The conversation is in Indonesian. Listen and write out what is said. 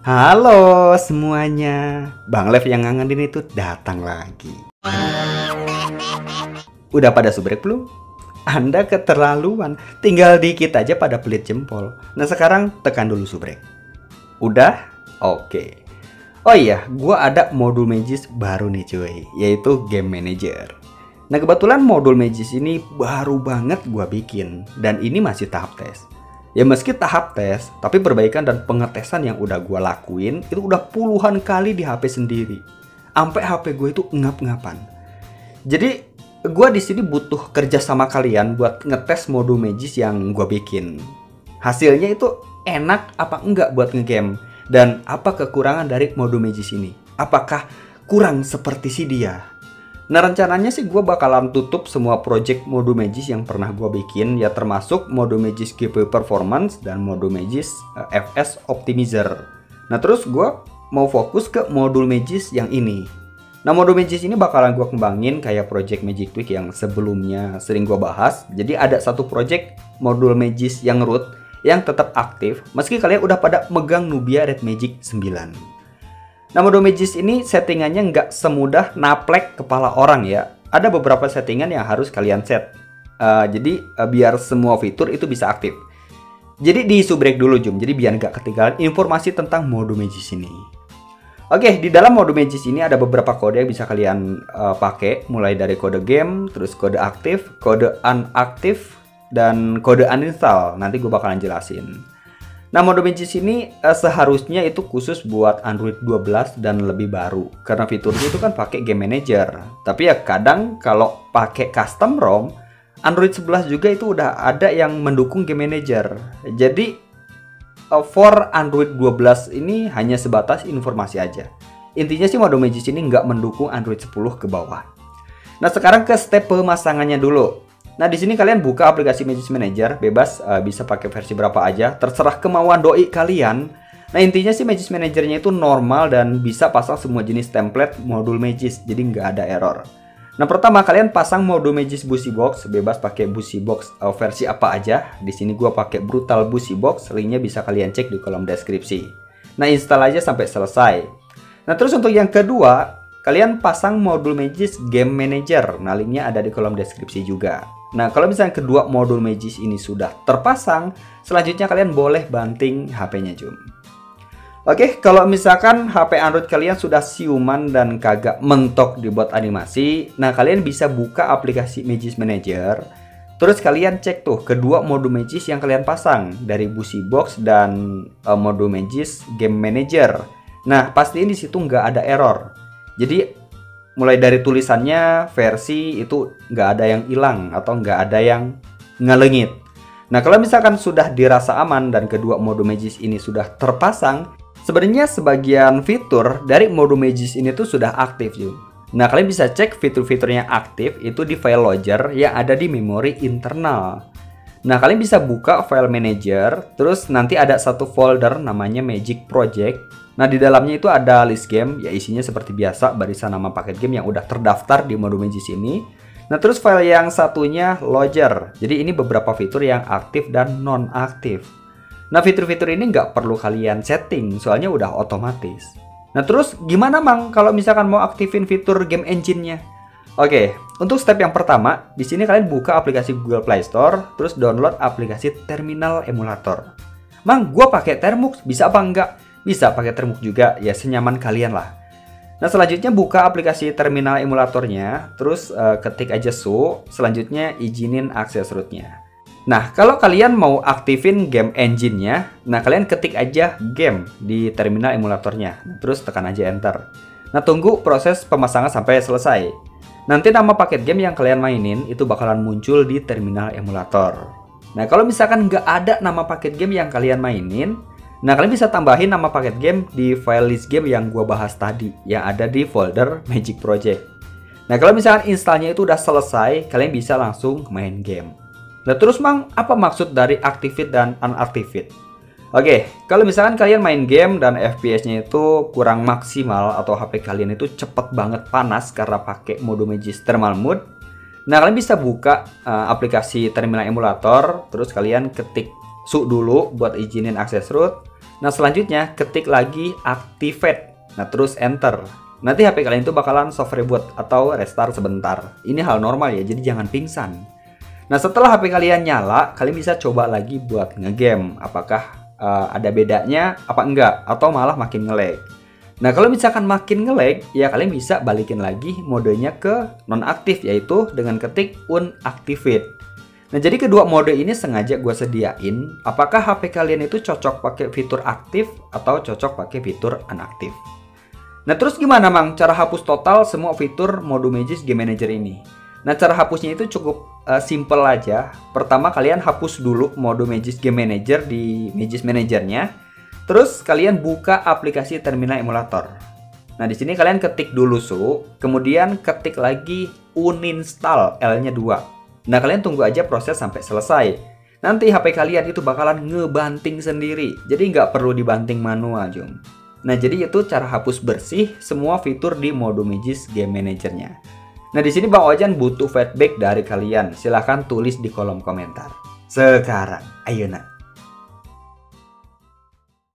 Halo semuanya, Bang Lev yang ngangenin itu datang lagi. Udah pada subrek belum? Anda keterlaluan, tinggal dikit aja pada pelit jempol. Nah sekarang tekan dulu subrek. Udah? Oke. Oh iya, gua ada modul Magis baru nih cuy, yaitu Game Manager. Nah kebetulan modul Magis ini baru banget gua bikin, dan ini masih tahap tes. Ya meski tahap tes, tapi perbaikan dan pengetesan yang udah gue lakuin itu udah puluhan kali di HP sendiri. Sampai HP gue itu ngap-ngapan. Jadi gue di sini butuh kerja sama kalian buat ngetes modul Magis yang gue bikin. Hasilnya itu enak apa enggak buat ngegame, dan apa kekurangan dari modul Magis ini? Apakah kurang seperti si dia? Nah rencananya sih gue bakalan tutup semua project modul Magis yang pernah gue bikin, ya termasuk modul Magis GPU Performance dan modul Magis FS Optimizer. Nah terus gue mau fokus ke modul Magis yang ini. Nah modul Magis ini bakalan gue kembangin kayak project Magic Tweak yang sebelumnya sering gue bahas. Jadi ada satu project modul Magis yang root yang tetap aktif meski kalian udah pada megang Nubia Red Magic 9. Nah modul Magis ini settingannya nggak semudah naplek kepala orang ya. Ada beberapa settingan yang harus kalian set. Biar semua fitur itu bisa aktif. Jadi di subrek dulu Jum. Jadi biar nggak ketinggalan informasi tentang modul Magis ini. Oke, di dalam modul Magis ini ada beberapa kode yang bisa kalian pakai. Mulai dari kode game, terus kode aktif, kode unaktif, dan kode uninstall. Nanti gue bakalan jelasin. Nah modul Magis ini seharusnya itu khusus buat Android 12 dan lebih baru, karena fiturnya itu kan pakai Game Manager. Tapi ya kadang kalau pakai custom ROM Android 11 juga itu udah ada yang mendukung Game Manager. Jadi for Android 12 ini hanya sebatas informasi aja. Intinya sih modul Magis ini nggak mendukung Android 10 ke bawah. Nah sekarang ke step pemasangannya dulu. Nah di sini kalian buka aplikasi Magis Manager, bebas bisa pakai versi berapa aja, terserah kemauan doi kalian. Nah intinya sih Magis Manajernya itu normal dan bisa pasang semua jenis template modul Magis, jadi nggak ada error. Nah pertama kalian pasang modul Magis Busybox, bebas pakai Busybox versi apa aja. Di sini gua pakai Brutal Busybox, linknya bisa kalian cek di kolom deskripsi. Nah install aja sampai selesai. Nah terus untuk yang kedua, kalian pasang modul Magis Game Manager. Nah linknya ada di kolom deskripsi juga. Nah kalau misalnya kedua modul Magis ini sudah terpasang, selanjutnya kalian boleh banting HP-nya Jum. Oke, kalau misalkan HP Android kalian sudah siuman dan kagak mentok dibuat animasi, nah kalian bisa buka aplikasi Magis Manager. Terus kalian cek tuh kedua modul Magis yang kalian pasang dari Busybox dan modul Magis Game Manager. Nah pastiin di situ nggak ada error. Jadi mulai dari tulisannya, versi itu nggak ada yang hilang atau nggak ada yang ngelengit. Nah kalau misalkan sudah dirasa aman dan kedua modul Magis ini sudah terpasang, sebenarnya sebagian fitur dari modul Magis ini tuh sudah aktif Jum. Nah kalian bisa cek fitur-fiturnya aktif itu di file logger yang ada di memori internal. Nah kalian bisa buka file manager, terus nanti ada satu folder namanya Magic Project. Nah di dalamnya itu ada list game, ya isinya seperti biasa barisan nama paket game yang udah terdaftar di modul Magis ini. Nah terus file yang satunya logger, jadi ini beberapa fitur yang aktif dan non-aktif. Nah fitur-fitur ini nggak perlu kalian setting, soalnya udah otomatis. Nah terus gimana Mang kalau misalkan mau aktifin fitur game engine-nya? Oke, untuk step yang pertama, di sini kalian buka aplikasi Google Play Store, terus download aplikasi Terminal Emulator. Mang, gua pakai Termux, bisa apa enggak? Bisa pakai Termux juga, ya senyaman kalian lah. Nah selanjutnya buka aplikasi terminal emulatornya, terus ketik aja su, selanjutnya izinin akses rootnya. Nah kalau kalian mau aktifin game engine-nya, nah kalian ketik aja game di terminal emulatornya, nah, terus tekan aja enter. Nah tunggu proses pemasangan sampai selesai. Nanti nama paket game yang kalian mainin itu bakalan muncul di terminal emulator. Nah kalau misalkan nggak ada nama paket game yang kalian mainin, nah kalian bisa tambahin nama paket game di file list game yang gua bahas tadi, yang ada di folder Magic Project. Nah kalau misalkan installnya itu udah selesai, kalian bisa langsung main game. Nah terus Mang, apa maksud dari activate dan unactivate? Oke, kalau misalkan kalian main game dan FPS-nya itu kurang maksimal atau HP kalian itu cepet banget panas karena pakai mode Magis Thermal Mode, nah kalian bisa buka aplikasi terminal emulator, terus kalian ketik su dulu buat izinin akses root. Nah, selanjutnya ketik lagi activate. Nah, terus enter. Nanti HP kalian itu bakalan soft reboot atau restart sebentar. Ini hal normal ya, jadi jangan pingsan. Nah, setelah HP kalian nyala, kalian bisa coba lagi buat ngegame. Apakah ada bedanya apa enggak? Atau malah makin nge-lag. Nah, kalau misalkan makin nge-lag, ya kalian bisa balikin lagi modenya ke nonaktif, yaitu dengan ketik unactivate. Nah, jadi kedua mode ini sengaja gue sediain. Apakah HP kalian itu cocok pakai fitur aktif atau cocok pakai fitur unaktif? Nah, terus gimana Mang cara hapus total semua fitur mode Magisk Game Manager ini? Nah, cara hapusnya itu cukup simple aja. Pertama, kalian hapus dulu mode Magisk Game Manager di Magisk Manager-nya. Terus kalian buka aplikasi terminal emulator. Nah, di sini kalian ketik dulu kemudian ketik lagi uninstall L-nya 2. Nah, kalian tunggu aja proses sampai selesai. Nanti HP kalian itu bakalan ngebanting sendiri. Jadi nggak perlu dibanting manual, Jom. Nah, jadi itu cara hapus bersih semua fitur di mode Magisk Game Manager-nya. Nah, di sini Bang Ojan butuh feedback dari kalian. Silahkan tulis di kolom komentar. Sekarang, ayo nak.